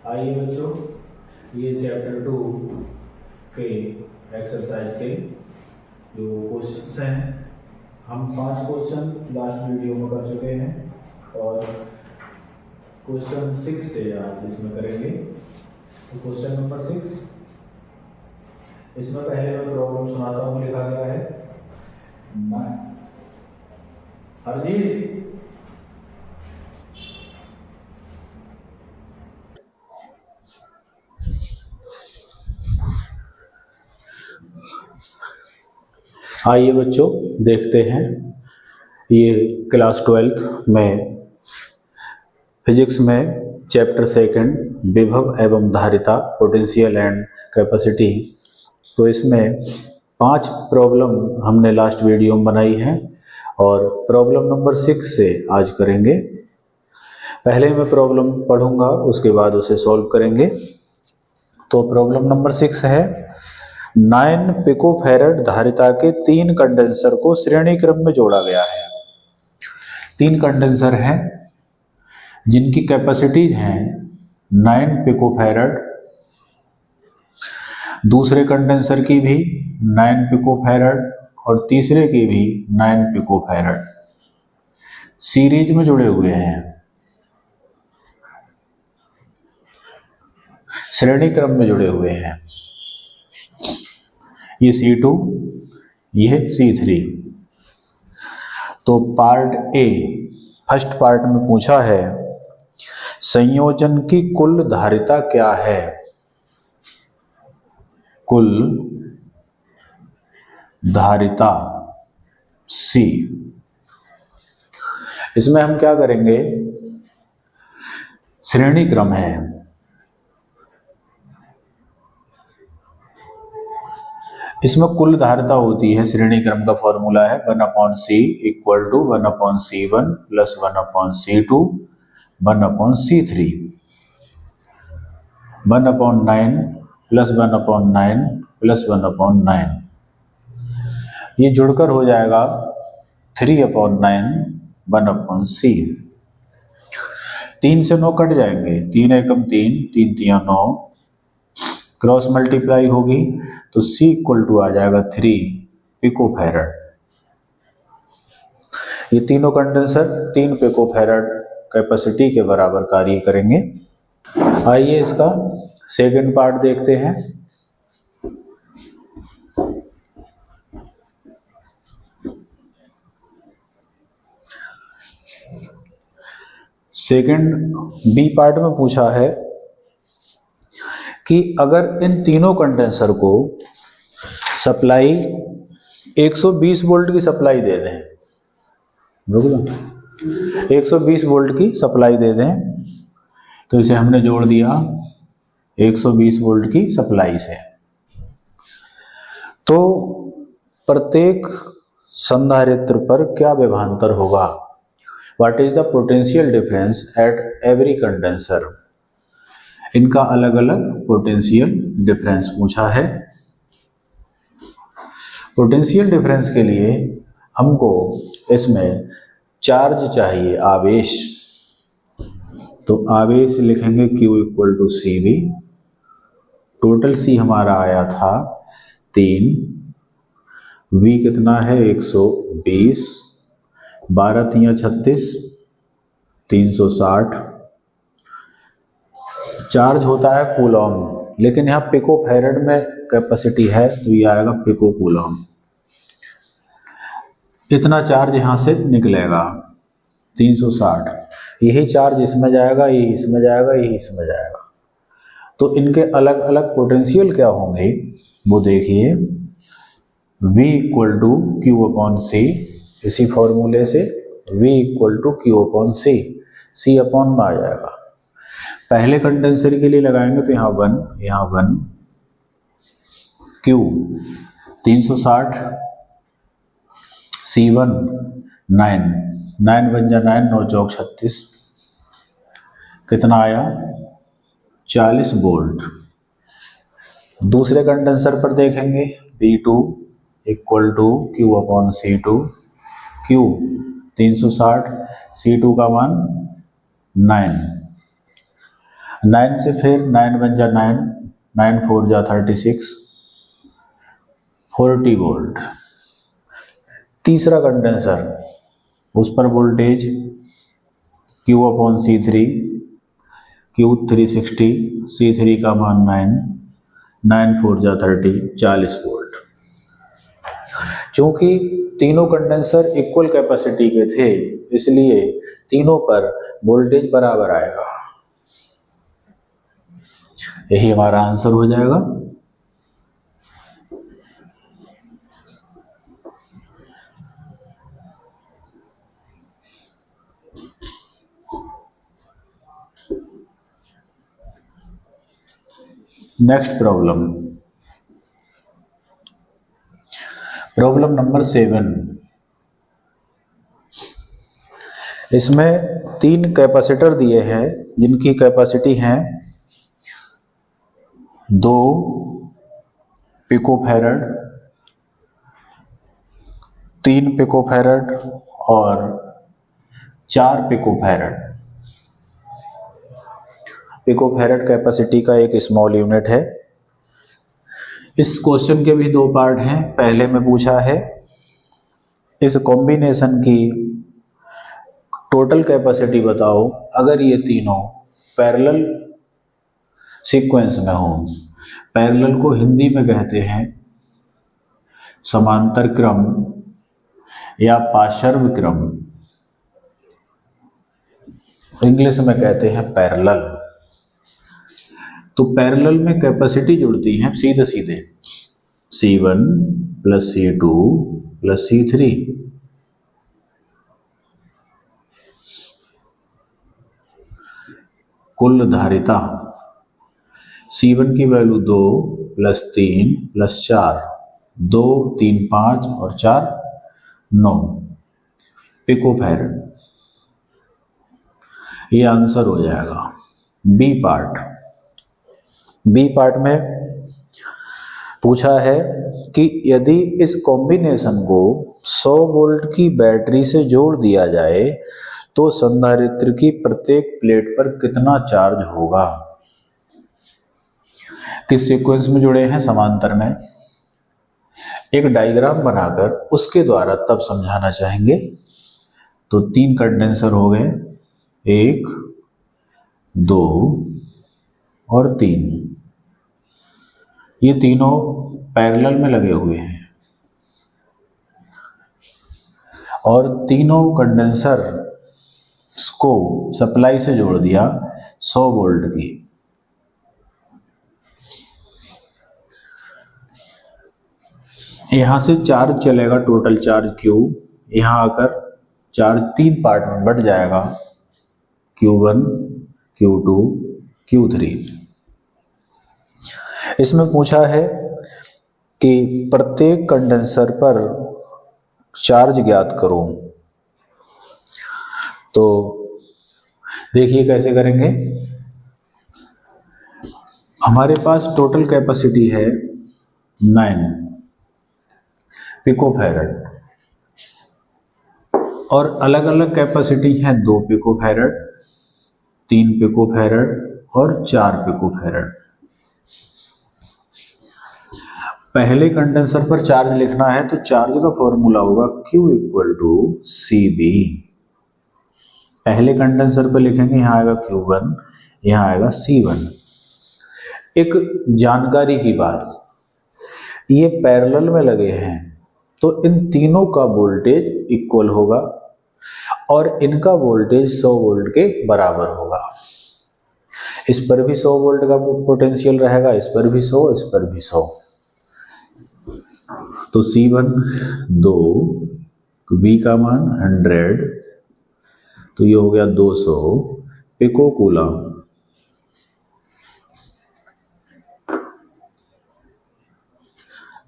आइए बच्चों, ये चैप्टर 2 के एक्सरसाइज के जो क्वेश्चंस हैं, हम 5 क्वेश्चन लास्ट वीडियो में कर चुके हैं और क्वेश्चन 6 से आज इसमें करेंगे। तो क्वेश्चन नंबर 6, इसमें पहले मैं प्रॉब्लम सुनाता हूँ। लिखा गया है हरजीत, आइए बच्चों देखते हैं। ये क्लास 12th में फिजिक्स में चैप्टर 2 विभव एवं धारिता, पोटेंशियल एंड कैपेसिटी। तो इसमें 5 प्रॉब्लम हमने लास्ट वीडियो में बनाई है और प्रॉब्लम नंबर 6 से आज करेंगे। पहले मैं प्रॉब्लम पढ़ूंगा, उसके बाद उसे सॉल्व करेंगे। तो प्रॉब्लम नंबर 6 है, 9 पिकोफैरड धारिता के 3 कंडेंसर को श्रेणी क्रम में जोड़ा गया है। 3 कंडेंसर हैं जिनकी कैपेसिटीज हैं 9 पिकोफैरड, दूसरे कंडेंसर की भी 9 पिकोफैरड और तीसरे की भी 9 पिकोफैरड, सीरीज में जुड़े हुए हैं, श्रेणी क्रम में जुड़े हुए हैं। ये C2, यह C3। तो पार्ट ए, फर्स्ट पार्ट में पूछा है संयोजन की कुल धारिता क्या है। कुल धारिता C। इसमें हम क्या करेंगे, श्रेणी क्रम है, इसमें कुल धारिता होती है। श्रेणी क्रम का फॉर्मूला है 1/C = 1/C1 + 1/C2 1/C3, 1/9 + 1/9 + 1/9। ये जुड़कर हो जाएगा 3/9 1/C। 3 से 9 कट जाएंगे, 3 एकम 3, 3 तिया 9, क्रॉस मल्टीप्लाई होगी तो C = आ जाएगा 3 पिकोफैरड। ये तीनों कंडेंसर 3 पिकोफैरड कैपेसिटी के बराबर कार्य करेंगे। आइए इसका सेकंड पार्ट देखते हैं। सेकंड बी पार्ट में पूछा है कि अगर इन तीनों कंडेंसर को सप्लाई 120 वोल्ट की सप्लाई दे दें, 120 वोल्ट की सप्लाई दे दें, तो इसे हमने जोड़ दिया 120 वोल्ट की सप्लाई से। तो प्रत्येक संधारित्र पर क्या विभवांतर होगा, what is the potential difference at every condenser. इनका अलग अलग पोटेंशियल डिफरेंस पूछा है। पोटेंशियल डिफरेंस के लिए हमको इसमें चार्ज चाहिए, आवेश। तो आवेश लिखेंगे Q = CV। टोटल C हमारा आया था 3, V कितना है 120, 12 तिया 36, 360। चार्ज होता है कूलॉम, लेकिन यहाँ पिको फैरड में कैपेसिटी है तो ये आएगा पिको कूलॉम। इतना चार्ज यहाँ से निकलेगा 360। यही चार्ज इसमें जाएगा, यही इसमें जाएगा, यही इसमें जाएगा। तो इनके अलग अलग पोटेंशियल क्या होंगे वो देखिए। V = Q/C, इसी फॉर्मूले से V = Q/C, C अपॉन में आ जाएगा। पहले कंडेंसर के लिए लगाएंगे तो यहाँ 1, यहाँ 1, Q 360, C1 9, 9 बन जा 9, 9 चौक 36, कितना आया 40 वोल्ट। दूसरे कंडेंसर पर देखेंगे V2 = Q/C2, Q 360, C2 का मान 9, 9 से फिर 9 बन जा 9, 9 4 जा 36, 40 वोल्ट। तीसरा कंडेंसर, उस पर वोल्टेज Q/C3, Q 360, C3 का मान 9, 9 4 जा 30, 40 वोल्ट। चूंकि तीनों कंडेंसर इक्वल कैपेसिटी के थे, इसलिए तीनों पर वोल्टेज बराबर आएगा। यही हमारा आंसर हो जाएगा। Next problem, problem number 7। इसमें 3 कैपेसिटर दिए हैं जिनकी कैपेसिटी है 2 पिकोफैरड, 3 पिकोफैरड और 4 पिकोफैरड। पिकोफैरड कैपेसिटी का एक स्मॉल यूनिट है। इस क्वेश्चन के भी 2 पार्ट हैं। पहले में पूछा है इस कॉम्बिनेशन की टोटल कैपेसिटी बताओ अगर ये तीनों पैरेलल सीक्वेंस में हो। पैरेलल को हिंदी में कहते हैं समांतर क्रम या पार्श्व क्रम, इंग्लिश में कहते हैं पैरेलल। तो पैरेलल में कैपेसिटी जुड़ती है सीधे सीधे, C1 + C2 + C3। कुल धारिता C1 की वैल्यू 2 + 3 + 4, 2 3 5 और 4 9 पिकोफैरड। ये आंसर हो जाएगा। बी पार्ट में पूछा है कि यदि इस कॉम्बिनेशन को 100 वोल्ट की बैटरी से जोड़ दिया जाए तो संधारित्र की प्रत्येक प्लेट पर कितना चार्ज होगा। किस सीक्वेंस में जुड़े हैं, समांतर में। एक डायग्राम बनाकर उसके द्वारा तब समझाना चाहेंगे। तो 3 कंडेंसर हो गए, 1 2 और 3। ये तीनों पैरेलल में लगे हुए हैं और तीनों कंडेंसर को सप्लाई से जोड़ दिया 100 वोल्ट की। यहां से चार्ज चलेगा, टोटल चार्ज Q। यहां आकर चार्ज 3 पार्ट में बढ़ जाएगा, Q1 Q2 Q3। इसमें पूछा है कि प्रत्येक कंडेंसर पर चार्ज ज्ञात करो। तो देखिए कैसे करेंगे। हमारे पास टोटल कैपेसिटी है 9 पिकोफैरड और अलग अलग कैपेसिटी है 2 पिकोफैरड, 3 पिकोफैरड और 4 पिकोफैरड। पहले कंडेंसर पर चार्ज लिखना है तो चार्ज का फॉर्मूला होगा Q = CB। पहले कंडेंसर पर लिखेंगे, यहाँ आएगा Q1, यहाँ आएगा C1। एक जानकारी की बात, ये पैरेलल में लगे हैं तो इन तीनों का वोल्टेज इक्वल होगा और इनका वोल्टेज 100 वोल्ट के बराबर होगा। इस पर भी 100 वोल्ट का पोटेंशियल रहेगा, इस पर भी 100, इस पर भी 100। तो C1 2, V का मान 100, तो ये हो गया 200 pico coulomb.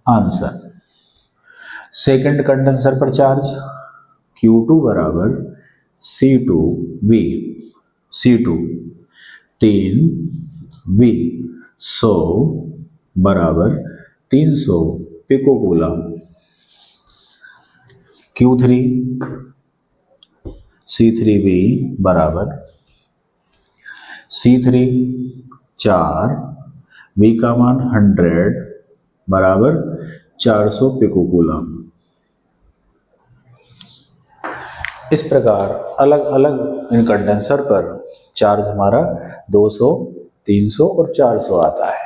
Answer. Second condenser पर charge Q2 = C2V, C2 3V 100 = 300 pico coulomb. Q3 C3V = C3 4, V का मान 100 बराबर 400 पिकोकूलम। इस प्रकार अलग अलग इन कंडेंसर पर चार्ज हमारा 200, 300 और 400 आता है।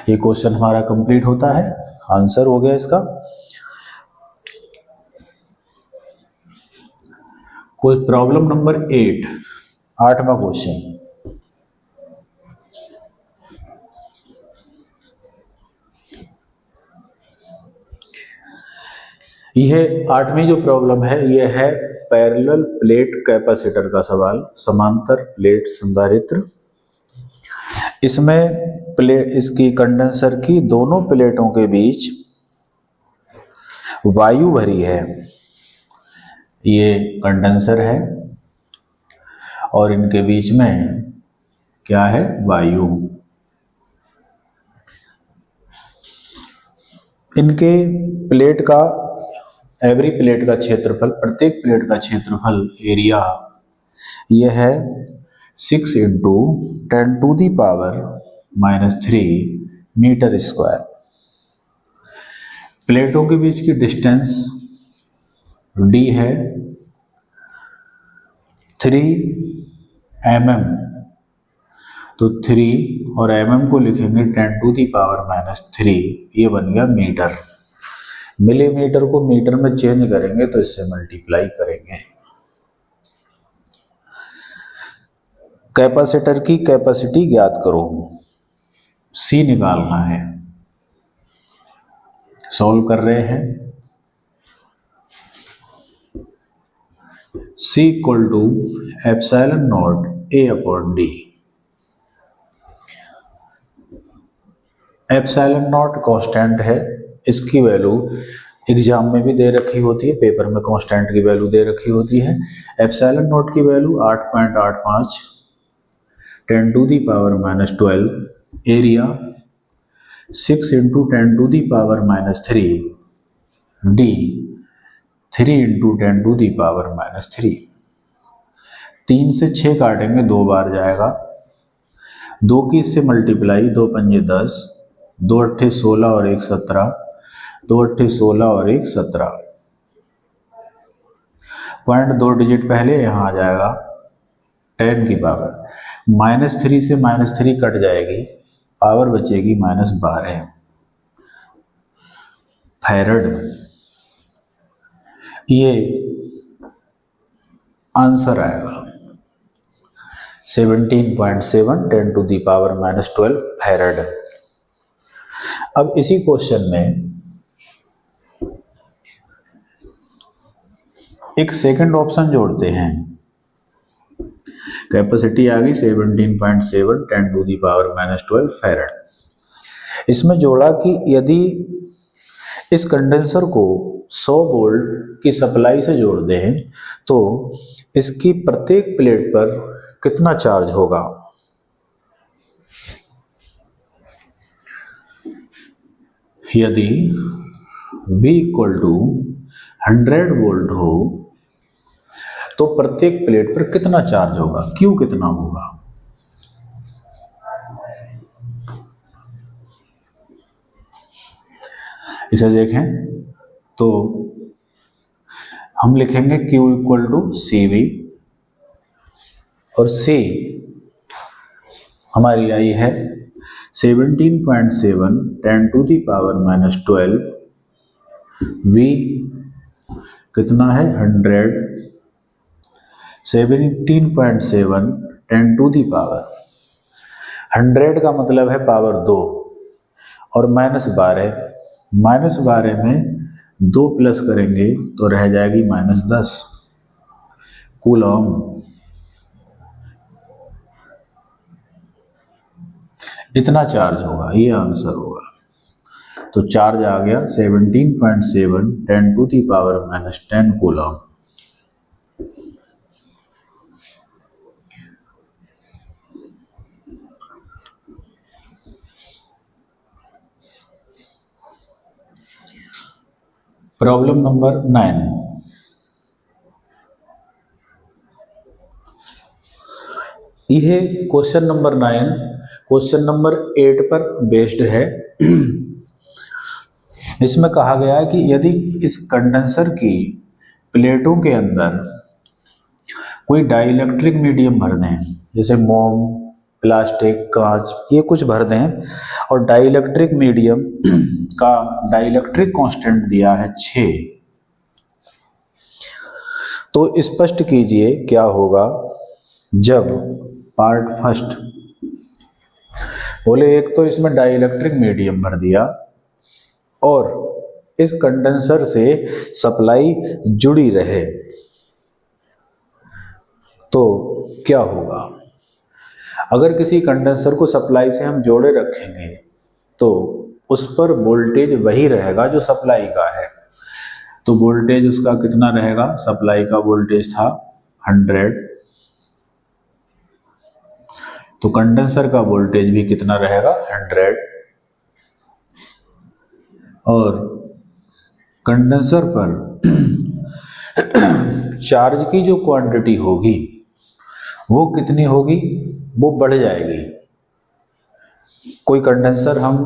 ये क्वेश्चन हमारा कंप्लीट होता है, आंसर हो गया इसका। कोई प्रॉब्लम नंबर 8, 8वां क्वेश्चन। यह 8वीं जो प्रॉब्लम है यह है पैरेलल प्लेट कैपेसिटर का सवाल, समांतर प्लेट संधारित्र। इसमें इसकी कंडेंसर की दोनों प्लेटों के बीच वायु भरी है। ये कंडेंसर है और इनके बीच में क्या है, वायु। इनके प्लेट का एवरी प्लेट का क्षेत्रफल, प्रत्येक प्लेट का क्षेत्रफल एरिया यह है 6 इंटू 10⁻³ मीटर स्क्वायर। प्लेटों के बीच की डिस्टेंस d है 3 mm, तो 3 और mm को लिखेंगे 10⁻³ ये बन गया मीटर। मिलीमीटर को मीटर में चेंज करेंगे तो इससे मल्टीप्लाई करेंगे। कैपेसिटर की कैपेसिटी ज्ञात करो, C निकालना है। सॉल्व कर रहे हैं। C equal to epsilon not A/D। Epsilon not constant है, इसकी वैल्यू एग्जाम में भी दे रखी होती है, पेपर में कांस्टेंट की वैल्यू दे रखी होती है। एप्सिलॉन नॉट की value 8.85 10⁻⁻12, area 6 into 10⁻³ d 3 into 10⁻³ 3 से 6 काटेंगे, 2 बार जाएगा। 2 की इससे मल्टीप्लाई, 2 पंजे 10, 2 अट्ठे 16 और 1 17, 2 अट्ठे 16 और 1 17। पॉइंट 2 डिजिट पहले यहाँ आ जाएगा 10 की पावर। -3 से -3 कट जाएगी, पावर बचेगी -12 फैरड। ये आंसर आएगा 17.7 10⁻⁻12 फैरड। अब इसी क्वेश्चन में एक सेकंड ऑप्शन जोड़ते हैं। कैपेसिटी आ गई 17.7 10⁻⁻12 फैरड। इसमें जोड़ा कि यदि इस कंडेंसर को 100 वोल्ट की सप्लाई से जोड़ दें तो इसकी प्रत्येक प्लेट पर कितना चार्ज होगा। यदि V इक्वल टू 100 वोल्ट हो तो प्रत्येक प्लेट पर कितना चार्ज होगा, Q कितना होगा। इसे देखें तो हम लिखेंगे Q इक्वल टू CV और C हमारी आई है 17.7 10⁻⁻12, V कितना है 100, 17.7 10⁻100 का मतलब है पावर 2 और -12, -12 में 2 प्लस करेंगे तो रह जाएगी -10 कूलम। इतना चार्ज होगा, ये आंसर होगा। तो चार्ज आ गया 17.7 10⁻⁻10 कूलम। प्रॉब्लम नंबर 9, यह क्वेश्चन नंबर 9 क्वेश्चन नंबर 8 पर बेस्ड है। इसमें कहा गया है कि यदि इस कंडेंसर की प्लेटों के अंदर कोई डाइइलेक्ट्रिक मीडियम भर दें, जैसे मोम, प्लास्टिक, कांच, ये कुछ भर दें, और डाइइलेक्ट्रिक मीडियम का डाइइलेक्ट्रिक कांस्टेंट दिया है 6, तो स्पष्ट कीजिए क्या होगा जब पार्ट फर्स्ट बोले, एक तो इसमें डाइइलेक्ट्रिक मीडियम भर दिया और इस कंडेंसर से सप्लाई जुड़ी रहे, तो क्या होगा। अगर किसी कंडेंसर को सप्लाई से हम जोड़े रखेंगे तो उस पर वोल्टेज वही रहेगा जो सप्लाई का है। तो वोल्टेज उसका कितना रहेगा, सप्लाई का वोल्टेज था 100, तो कंडेंसर का वोल्टेज भी कितना रहेगा 100, और कंडेंसर पर चार्ज की जो क्वांटिटी होगी वो कितनी होगी, वो बढ़ जाएगी। कोई कंडेंसर हम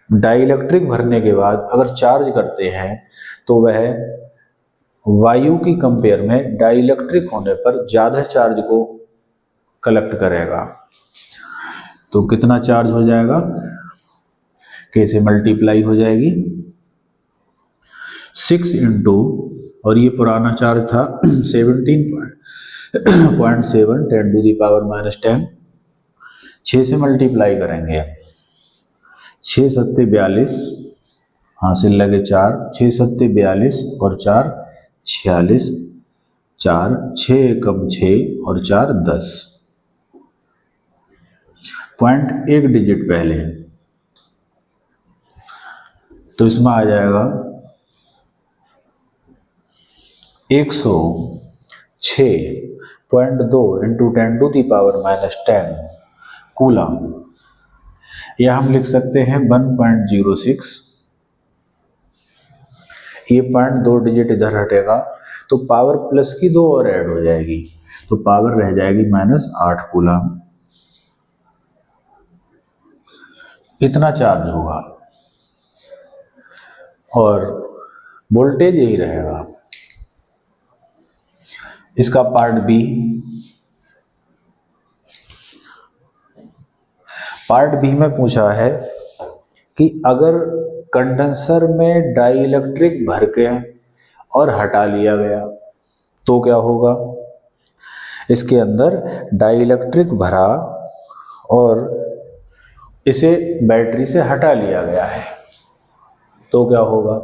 डाइइलेक्ट्रिक भरने के बाद अगर चार्ज करते हैं तो वह वायु की कंपेयर में डाइइलेक्ट्रिक होने पर ज़्यादा चार्ज को कलेक्ट करेगा। तो कितना चार्ज हो जाएगा, कैसे मल्टीप्लाई हो जाएगी 6 इंटू, और ये पुराना चार्ज था 17.7 10 टू दी पावर -10, 6 से मल्टीप्लाई करेंगे, 6 सत्ते 42, हासिल लगे 4, 6 सत्ते 42 और 4 46, 4 6 एकम 6 और 4 10, पॉइंट एक डिजिट पहले, तो इसमें आ जाएगा 106.2 into 10 to the power -10 coulomb, या हम लिख सकते हैं 1.06। ये पॉइंट 2 डिजिट इधर हटेगा तो पावर प्लस की 2 और ऐड हो जाएगी, तो पावर रह जाएगी -8 कूलम। इतना चार्ज होगा और वोल्टेज यही रहेगा। इसका पार्ट बी, पार्ट बी में पूछा है कि अगर कंडेंसर में डाइइलेक्ट्रिक भर के और हटा लिया गया तो क्या होगा। इसके अंदर डाइइलेक्ट्रिक भरा और इसे बैटरी से हटा लिया गया है तो क्या होगा।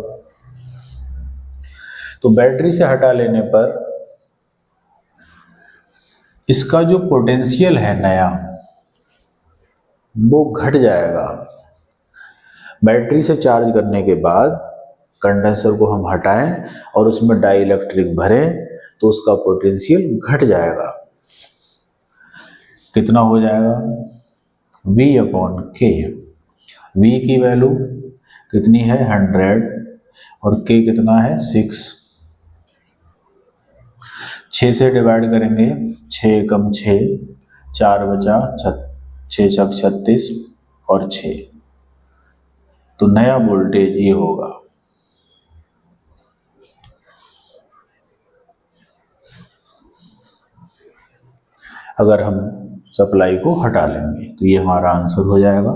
तो बैटरी से हटा लेने पर इसका जो पोटेंशियल है नया वो घट जाएगा। बैटरी से चार्ज करने के बाद कंडेंसर को हम हटाएं और उसमें डाइइलेक्ट्रिक भरें तो उसका पोटेंशियल घट जाएगा। कितना हो जाएगा, V/K। V की वैल्यू कितनी है 100 और K कितना है 6। 6 से डिवाइड करेंगे, 6 एकम 6, 4 बचा 6 छक 36 और 6, तो नया वोल्टेज ये होगा। अगर हम सप्लाई को हटा लेंगे तो ये हमारा आंसर हो जाएगा।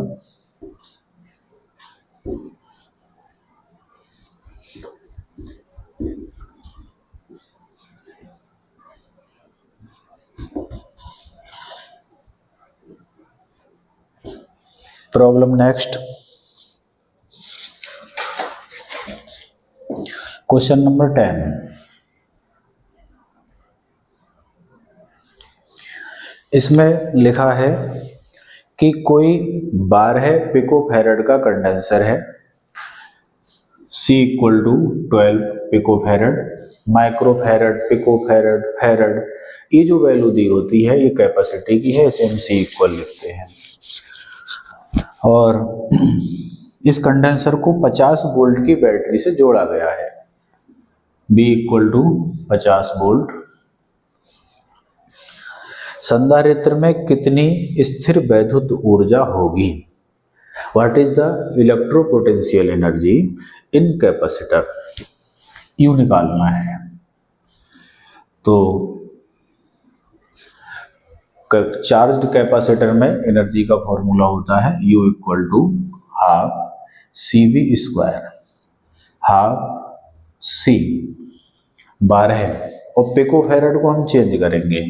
Problem next, question number 10। इसमें लिखा है कि कोई 12 पिकोफैरड का कंडेंसर है, C = 12 पिकोफैरड, माइक्रोफैरड, पिकोफैरड, फैरड, ये जो वैल्यू दी होती है ये कैपेसिटी की है, इसे हम C इक्वल लिखते हैं। और इस कंडेंसर को 50 वोल्ट की बैटरी से जोड़ा गया है। B equal to 50 volt. संधारित्र में कितनी स्थिर वैद्युत ऊर्जा होगी? What is the electropotential energy in capacitor? U निकालना है। तो चार्ज्ड कैपेसिटर में एनर्जी का फॉर्मूला होता है U equal to half CV square, half C 12, और पिको फैरड को हम चेंज करेंगे,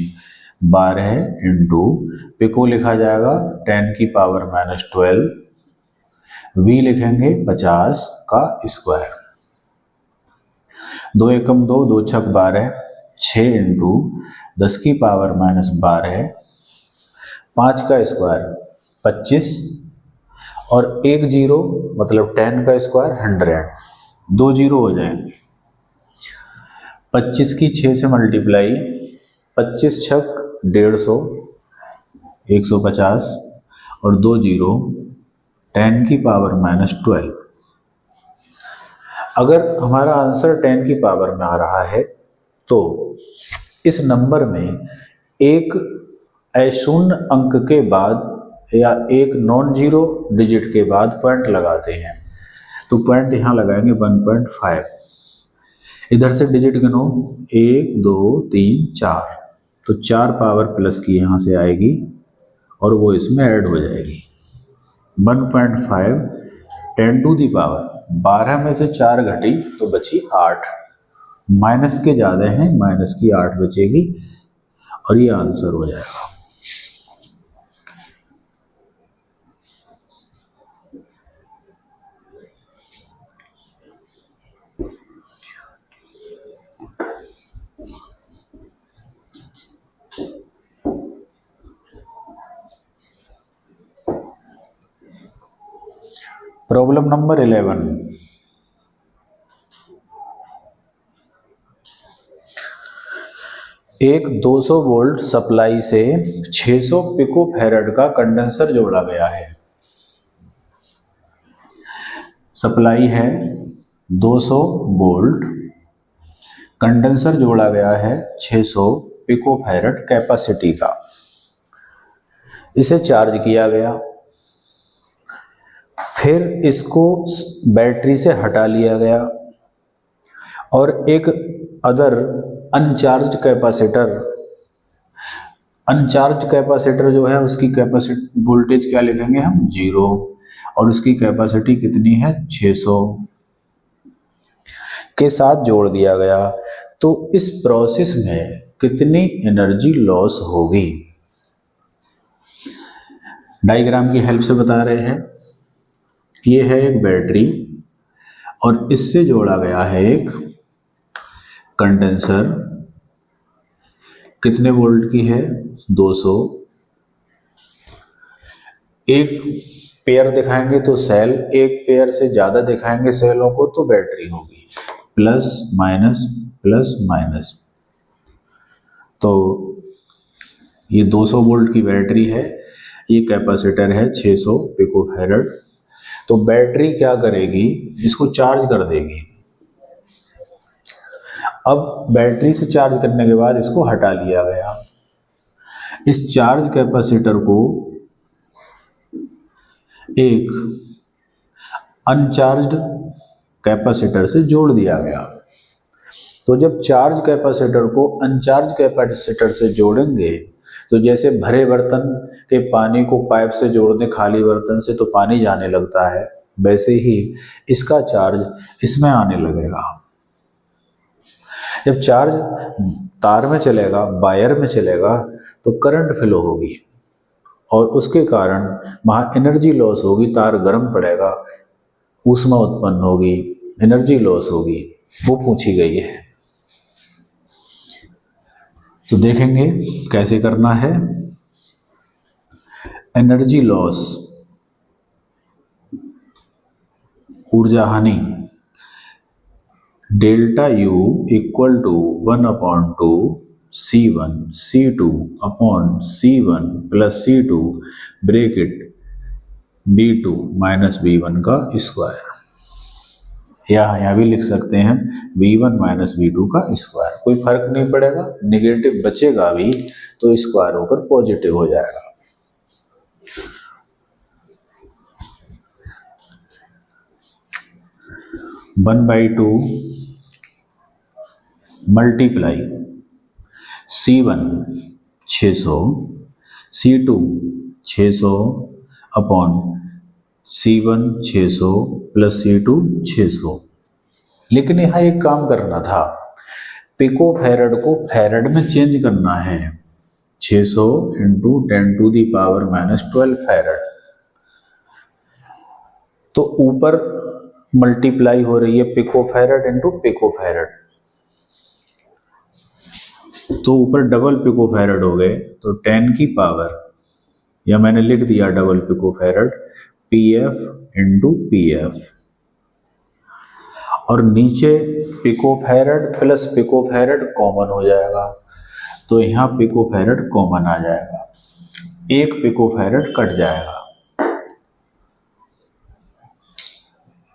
12 इंटू पिको लिखा जाएगा 10 की पावर -12, V लिखेंगे 50 का स्क्वायर, 2 एकम 2, 2 छक 12, 6 इंटू 10 की पावर -12, 5 का स्क्वायर 25, और 1 जीरो मतलब 10 का स्क्वायर 100, 2 जीरो हो जाएंगे। 25 की 6 से मल्टीप्लाई, 25 छक 150, 150, और 2 जीरो 10 की पावर -12। अगर हमारा आंसर 10 की पावर में आ रहा है तो इस नंबर में एक अशून्य अंक के बाद या एक नॉन जीरो डिजिट के बाद पॉइंट लगाते हैं, तो पॉइंट यहाँ लगाएंगे 1.5। इधर से डिजिट गिनो, 1 2 3 4, तो 4 पावर प्लस की यहाँ से आएगी और वो इसमें ऐड हो जाएगी। 1.5 10 टू दी पावर, 12 में से 4 घटी तो बची 8, माइनस के ज़्यादा हैं, माइनस की 8 बचेगी और ये आंसर हो जाएगा। Problem number 11। एक 200 वोल्ट सप्लाई से 600 पिको फैरड का कंडेंसर जोड़ा गया है। सप्लाई है 200 वोल्ट, कंडेंसर जोड़ा गया है 600 पिको फैरड कैपेसिटी का, इसे चार्ज किया गया, फिर इसको बैटरी से हटा लिया गया और एक अदर अनचार्ज कैपेसिटर जो है उसकी कैपेसिटी वोल्टेज क्या लिखेंगे हम, 0, और उसकी कैपेसिटी कितनी है, 600 के साथ जोड़ दिया गया। तो इस प्रोसेस में कितनी एनर्जी लॉस होगी? डायग्राम की हेल्प से बता रहे हैं। ये है एक बैटरी और इससे जोड़ा गया है एक कंडेंसर, कितने वोल्ट की है, 200। एक पेयर दिखाएंगे तो सेल, एक पेयर से ज़्यादा दिखाएंगे सेलों को तो बैटरी होगी, प्लस माइनस प्लस माइनस। तो ये 200 वोल्ट की बैटरी है, ये कैपेसिटर है 600 पिको फैरड। तो बैटरी क्या करेगी, इसको चार्ज कर देगी। अब बैटरी से चार्ज करने के बाद इसको हटा लिया गया। इस चार्ज कैपेसिटर को एक अनचार्ज्ड कैपेसिटर से जोड़ दिया गया। तो जब चार्ज कैपेसिटर को अनचार्ज कैपेसिटर से जोड़ेंगे तो जैसे भरे बर्तन के पानी को पाइप से जोड़ दें खाली बर्तन से तो पानी जाने लगता है, वैसे ही इसका चार्ज इसमें आने लगेगा। जब चार्ज तार में चलेगा, वायर में चलेगा, तो करंट फ्लो होगी और उसके कारण वहाँ एनर्जी लॉस होगी, तार गर्म पड़ेगा, ऊष्मा उत्पन्न होगी, एनर्जी लॉस होगी, वो पूछी गई है। तो देखेंगे कैसे करना है। एनर्जी लॉस, ऊर्जा हानि, delta U equal to 1/2 C1 C2 upon C1 plus C2 bracket B2 minus B1 का स्क्वायर, या यहाँ भी लिख सकते हैं B1 माइनस B2 का स्क्वायर। कोई फर्क नहीं पड़ेगा, निगेटिव बचेगा भी तो स्क्वायर होकर पॉजिटिव हो जाएगा। One by two multiply C1 600, C2 600 upon C1 600 plus C2 600। लेकिन यहाँ एक काम करना था, पिको फैरड को फैरड में चेंज करना है। 600 into 10 to the power minus 12 farad. तो ऊपर मल्टीप्लाई हो रही है pico farad into pico farad, तो ऊपर डबल पिको फैरड हो गए, तो 10 की पावर, या मैंने लिख दिया double pico farad PF into PF, और नीचे pico farad plus pico farad common हो जाएगा, तो यहाँ पिको फैरड कॉमन आ जाएगा, एक पिको फैरड कट जाएगा।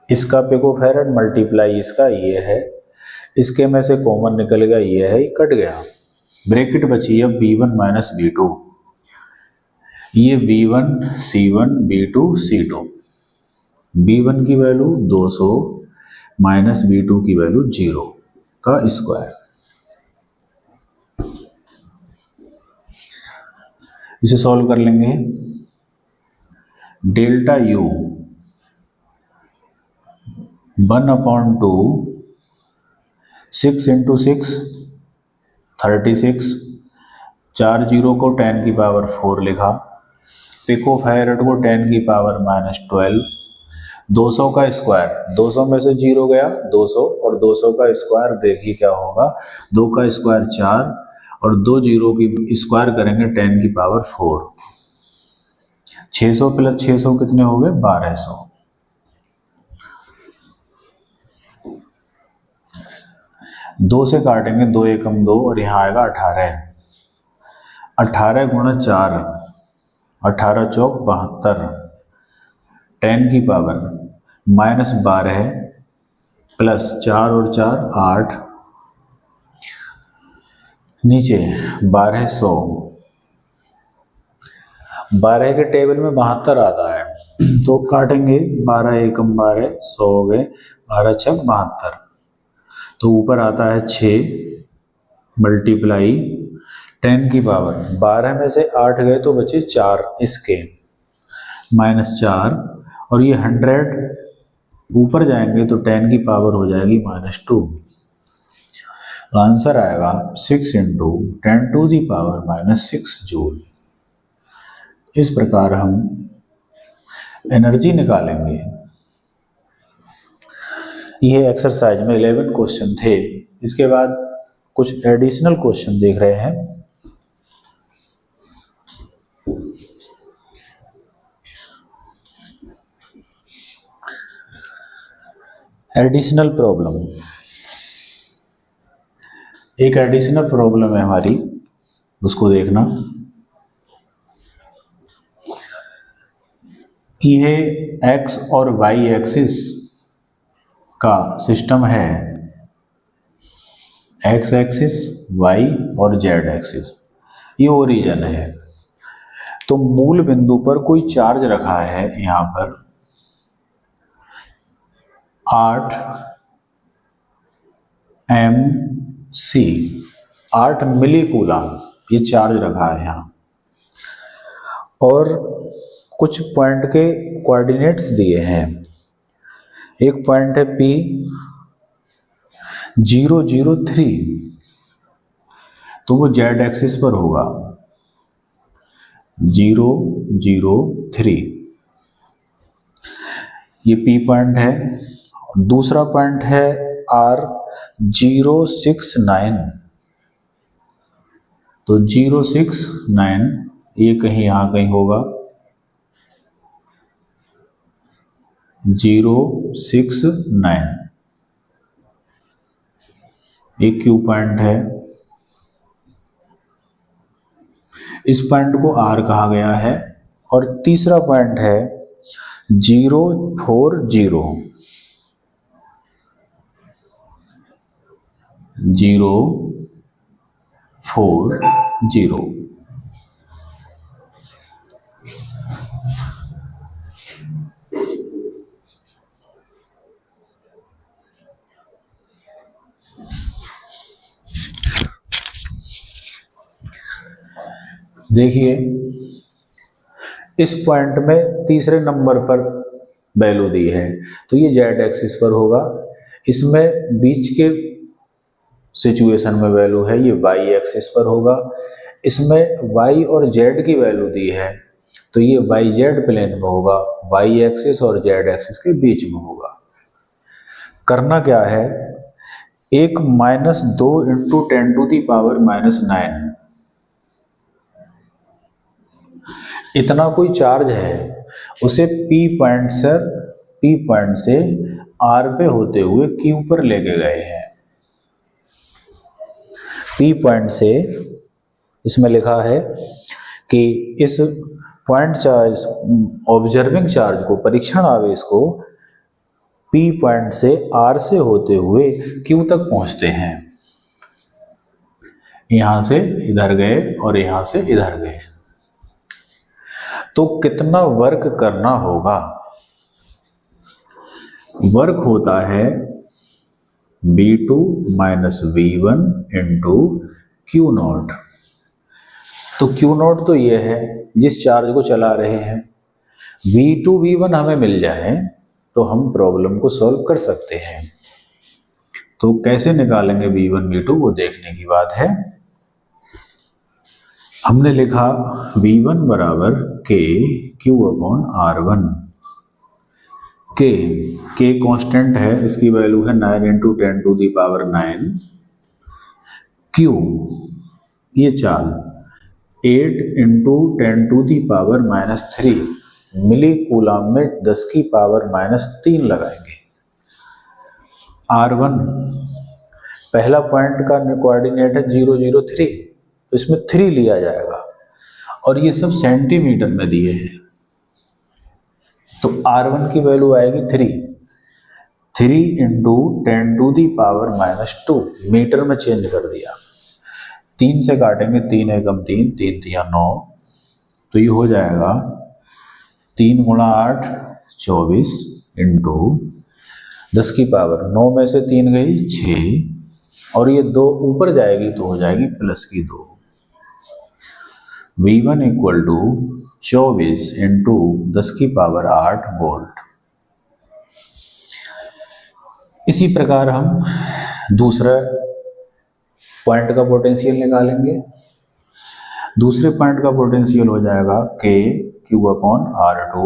इसका पिको फैरड मल्टीप्लाई इसका ये है, इसके में से कॉमन निकल गया, ये है, ये कट गया। ब्रैकेट बची अब B1 माइनस B2, ये B1 C1 B2 C2, B1 की वैल्यू 200 माइनस B2 की वैल्यू 0 का स्क्वायर। इसे सॉल्व कर लेंगे। डेल्टा U 1/2 6 इंटू 6 36, 4 जीरो को 10 की पावर 4 लिखा, पिको फैरड को 10 की पावर माइनस 12, 200 का स्क्वायर, 200 में से 0 गया 200, और 200 का स्क्वायर देखिए क्या होगा, 2 का स्क्वायर 4 और 2 जीरो की स्क्वायर करेंगे 10 की पावर 4, 600 प्लस 600 कितने हो गए 1200। 2 से काटेंगे, 2 एकम 2 और यहाँ आएगा 18, 18 गुणा 4, 18 चौक 72, 10 की पावर माइनस 12 प्लस 4 और 4 8, नीचे 1200, 12 के टेबल में 72 आता है, तो काटेंगे 12 एकम 12, 100 हो गए, 12 छक 72, तो ऊपर आता है 6 मल्टीप्लाई 10 की पावर, 12 में से 8 गए तो बचे 4 इसके, माइनस 4, और ये 100 ऊपर जाएंगे तो 10 की पावर हो जाएगी -2। आंसर आएगा 6 into 10 to the power -6 joule. इस प्रकार हम एनर्जी निकालेंगे। ये एक्सरसाइज में 11 क्वेश्चन थे। इसके बाद कुछ एडिशनल क्वेश्चन देख रहे हैं। एडिशनल प्रॉब्लम, एक एडिशनल प्रॉब्लम है हमारी, उसको देखना। यह एक्स और वाई एक्सिस का सिस्टम है, एक्स एक्सिस, वाई और जेड एक्सिस, ये ओरिजिन है। तो मूल बिंदु पर कोई चार्ज रखा है यहां पर 8 mc, 8 मिली कूलम ये चार्ज रखा है यहाँ, और कुछ पॉइंट के कोऑर्डिनेट्स दिए हैं। एक पॉइंट है P 003, तो वो जेड एक्सिस पर होगा 003, ये P पॉइंट है। दूसरा पॉइंट है R 069, तो 069 ये कहीं यहां कहीं होगा 069, एक Q पॉइंट है। इस पॉइंट को R कहा गया है। और तीसरा पॉइंट है 040 040। देखिए इस पॉइंट में तीसरे नंबर पर वैल्यू दी है, तो ये जेड एक्सिस पर होगा। इसमें बीच के सिचुएशन में वैल्यू है, ये वाई एक्सिस पर होगा। इसमें वाई और जेड की वैल्यू दी है, तो ये वाई जेड प्लेन में होगा, वाई एक्सिस और जेड एक्सिस के बीच में होगा। करना क्या है, एक -2 इंटू 10⁻⁻⁹ इतना कोई चार्ज है, उसे पी पॉइंट से आर पे होते हुए क्यू पर लेके गए हैं। पी पॉइंट से इसमें लिखा है कि इस पॉइंट चार्ज ऑब्जर्विंग चार्ज को, परीक्षण आवेश को पी पॉइंट से आर से होते हुए क्यू तक पहुंचते हैं। यहां से इधर गए और यहां से इधर गए, तो कितना वर्क करना होगा? वर्क होता है V2 minus V1 into Q not. तो क्यू नॉट तो ये है जिस चार्ज को चला रहे हैं। V2 V1 हमें मिल जाए तो हम प्रॉब्लम को सॉल्व कर सकते हैं। तो कैसे निकालेंगे V1 V2, वो देखने की बात है। हमने लिखा V1 बराबर K Q upon R1। K constant है, इसकी वैल्यू है 9 इंटू 10⁻⁹। Q ये चाल 8 इंटू 10⁻⁻³ मिली कूलाम में 10⁻³ लगाएंगे। R1 पहला पॉइंट का कोऑर्डिनेट है 003, तो इसमें 3 लिया जाएगा और ये सब सेंटीमीटर में दिए हैं, तो R1 की वैल्यू आएगी 3 इंटू 10⁻⁻² मीटर में चेंज कर दिया। 3 से काटेंगे, 3 एकम 3, 3 तिया 9, तो ये हो जाएगा 3 गुणा 8 24 इंटू 10⁻9 में से 3 गई 6 और ये 2 ऊपर जाएगी तो हो जाएगी प्लस की 2। V1 equal to 24 into 10⁸ volt. इसी प्रकार हम दूसरा पॉइंट का पोटेंशियल निकालेंगे। दूसरे पॉइंट का पोटेंशियल हो जाएगा K Q upon R2।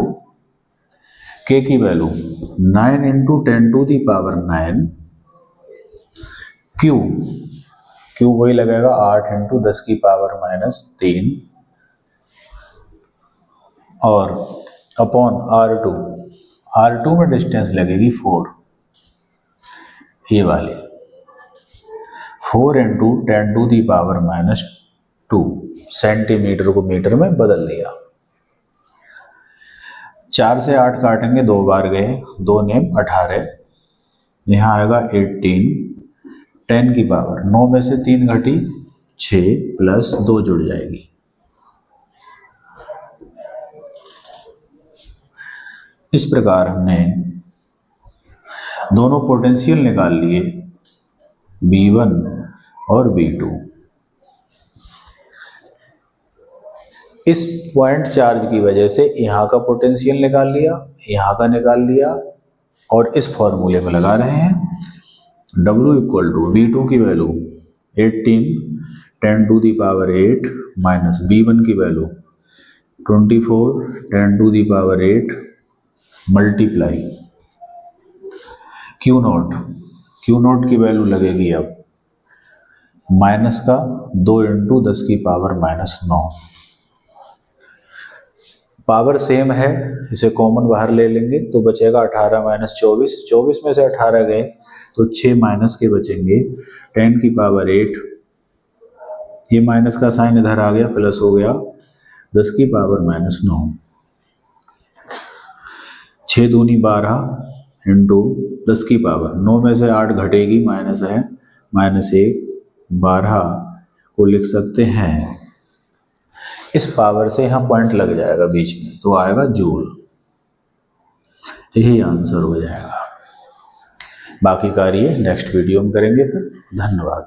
K की वैल्यू 9 इंटू 10⁻⁹। Q वही लगेगा 8 इंटू 10⁻³ और अपॉन R2 में डिस्टेंस लगेगी 4, ये वाली 4 इंटू 10⁻²। सेंटीमीटर को मीटर में बदल दिया। 4 से 8 काटेंगे, 2 बार गए, 2 नेम 18, यहाँ आएगा 18, 10⁻9 में से 3 घटी 6 प्लस 2 जुड़ जाएगी। इस प्रकार हमने दोनों पोटेंशियल निकाल लिए, V1 और V2। इस पॉइंट चार्ज की वजह से यहाँ का पोटेंशियल निकाल लिया, यहाँ का निकाल लिया और इस फॉर्मूले में लगा रहे हैं। W इक्वल टू V2 की वैल्यू 18 10⁸ माइनस V1 की वैल्यू 24 10⁸ मल्टीप्लाई Q नॉट की वैल्यू लगेगी अब माइनस का 2 इंटू 10⁻⁻⁹। पावर सेम है, इसे कॉमन बाहर ले लेंगे तो बचेगा 18 माइनस 24, 24 में से 18 गए तो 6 माइनस के बचेंगे 10⁸। ये माइनस का साइन इधर आ गया, प्लस हो गया 10⁻⁹। 6 दूनी 12 इंटू 10 की पावर, 9 में से 8 घटेगी, माइनस है, -1, 12 को लिख सकते हैं, इस पावर से यहाँ पॉइंट लग जाएगा बीच में, तो आएगा जूल। यही आंसर हो जाएगा। बाकी कार्य नेक्स्ट वीडियो में करेंगे फिर। धन्यवाद।